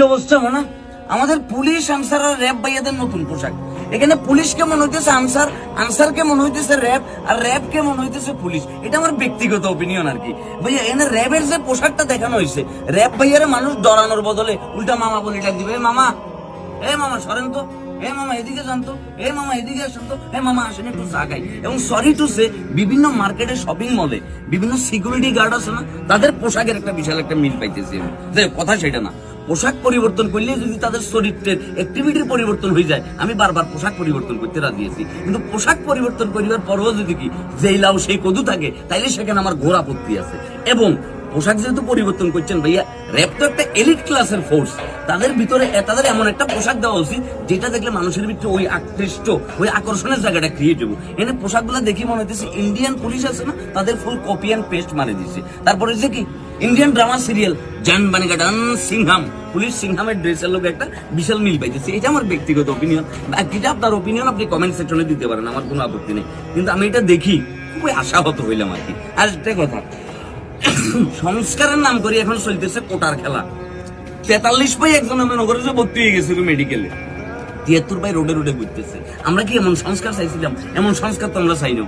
অবস্থা মনে আমাদের পুলিশ আনসার আর র্যাব ভাইয়াদের নতুন পোশাক। এখানে পুলিশ কেমন হইতেছে আনসার, আনসার কেমন হইতেছে র্যাব, আর র্যাব কেমন হইতেছে পুলিশ। এটা আমার ব্যক্তিগত অপিনিয়ন আর কি ভাইয়া। এখানে র্যাবের যে পোশাকটা দেখানো হয়েছে, র্যাব ভাইয়ারে মানুষ ডরানোর বদলে উল্টা মামা বলে ডাক দিবে, মামা এ মামা সরেন তো, এ মামা এদিকে যান তো, এ মামা এদিকে আসেন তো, এ মামা আসেন একটু চা খাই। এবং সরি টু সে বিভিন্ন মার্কেটে শপিং মলে বিভিন্ন সিকিউরিটি গার্ড আছে না, তাদের পোশাকের একটা বিশাল একটা মিল পাইতেছি আমি। কথা সেটা না, পোশাক পরিবর্তন করলে যদি তাদের চরিত্রের অ্যাক্টিভিটির পরিবর্তন হয়ে যায়, আমি বারবার পোশাক পরিবর্তন করতে রাজি আছি। কিন্তু পোশাক পরিবর্তন করিবার পরও যদি কি যেই লাউ সেই কদু থাকে, তাইলে সেখানে আমার ঘোর আপত্তি আছে। এবং পোশাক যেহেতু পরিবর্তন করছেন ভাইয়া, র্যাব তো একটা এলিট ক্লাসের ফোর্স, তাদের ভিতরে তাদের এমন একটা পোশাক দেওয়া উচিত যেটা দেখলে মানুষের ভিতরে ওই আকৃষ্ট, ওই আকর্ষণের জায়গাটা ক্রিয়েট হবো। এনে পোশাকগুলো দেখি মনে হইতেছে ইন্ডিয়ান পুলিশ আছে না, তাদের ফুল কপি অ্যান্ড পেস্ট মারে দিচ্ছে। তারপরে যে কি ইন্ডিয়ান ড্রামা সিরিয়াল জান বানেগা ডান সিংহাম, পুলিশ সিংহামের ড্রেসের লোক একটা বিশাল মিল পাইতেছে। এটা আমার ব্যক্তিগত অপিনিয়ন। এটা আপনার অপিনিয়ন, আপনি কমেন্ট সেকশনে দিতে পারেন, আমার কোনো আপত্তি নেই। কিন্তু আমি এটা দেখি খুবই আশাহত হইলাম আর কি। আর একটা কথা, সংস্কারের নাম করে এখন চলতেছে কোটার খেলা। 43 ভাই একজন আমার নগরে ভর্তি হয়ে গেছিল মেডিকেলে, 73 ভাই রোডে রোডে ঘুরতেছে। আমরা কি এমন সংস্কার চাইছিলাম? এমন সংস্কার তো আমরা চাই না।